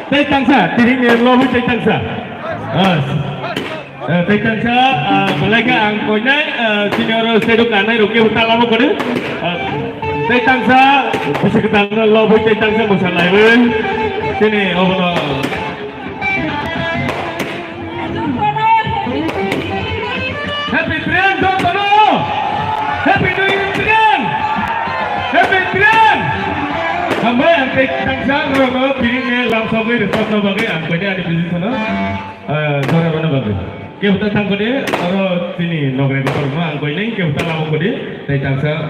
Tây Tăng Sa, tiring ni lo Tây Tăng Sa. Tây Tăng Sa, mereka angkonya senior sedukan ni rugi hutan lama kau ni. Tây Tăng Sa, bisa kita lo Tây Tăng Sa musa lain. Sini, oh Happy Trian, Dono. Happy New Year Trian. Happy Trian. Sampai yang Tangsang kalau pilih ni langsung ke resort nak bagi, aku ni ada bisnis sana. Sore mana bagi? Kita tangkap dia, kalau sini nongkrong di rumah, aku ini kita langsung ke dia, Tangsang.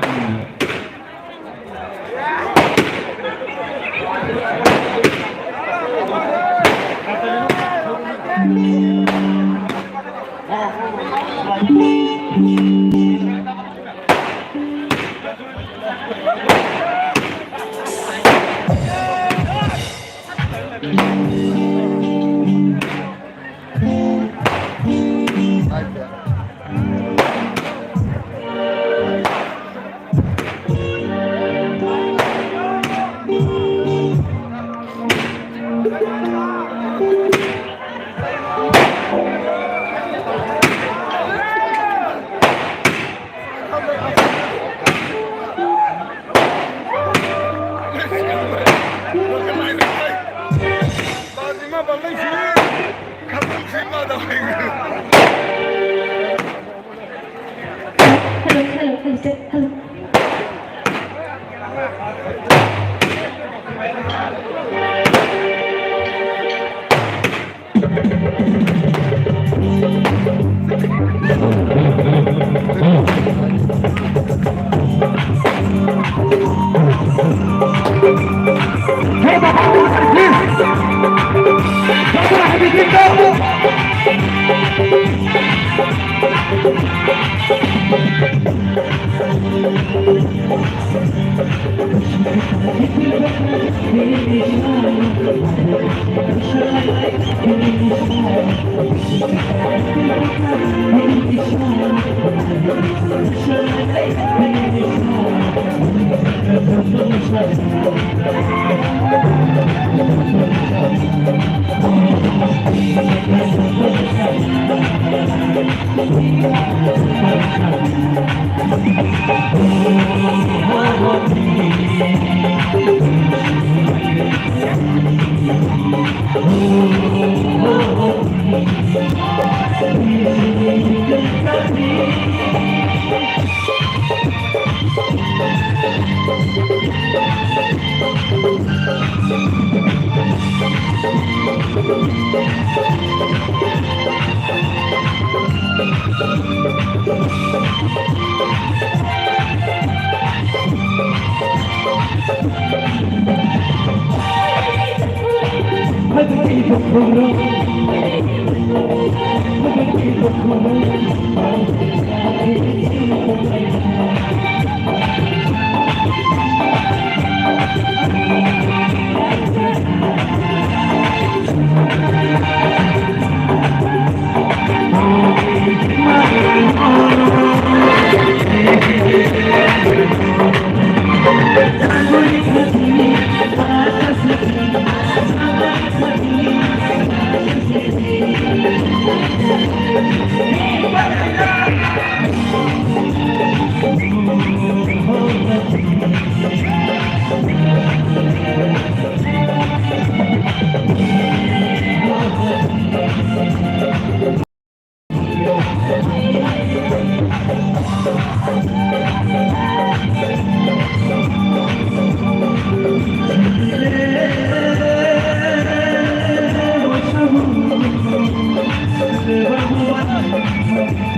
Thank you.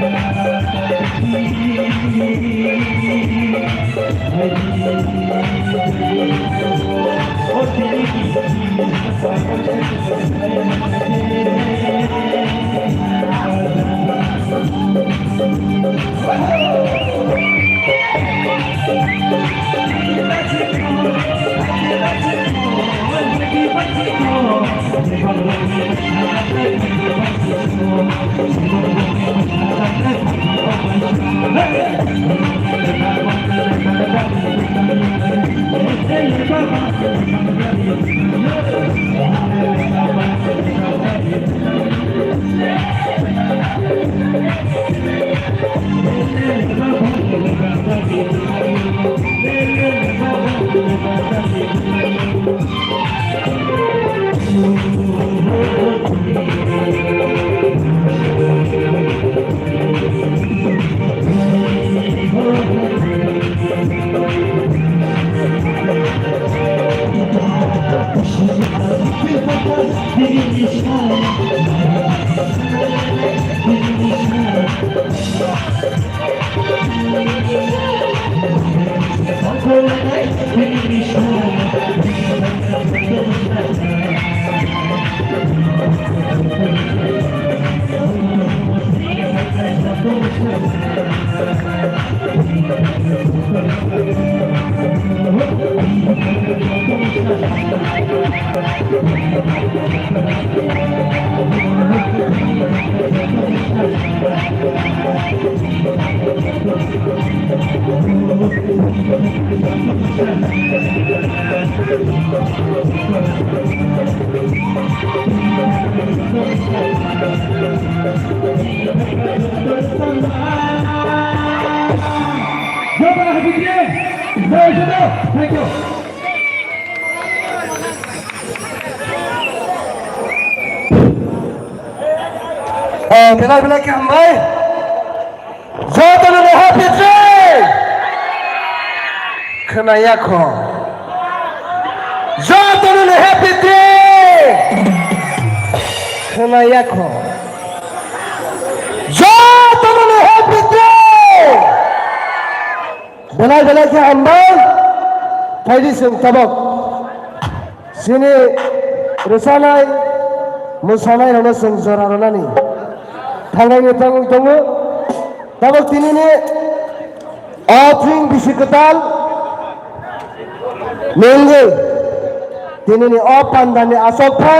Bila-bila kambay, Jordan Happy Day, Kanayako, Jordan Happy Day, Kanayako, Jordan Happy Day, bila-bila kambay, Kaidi sing tabak, sini rusanai, musanai rana sing zorarana ni. Tangannya tanggung-tanggu tabak ini ni offering bisi ketal minggu ini ni opan dan asal pan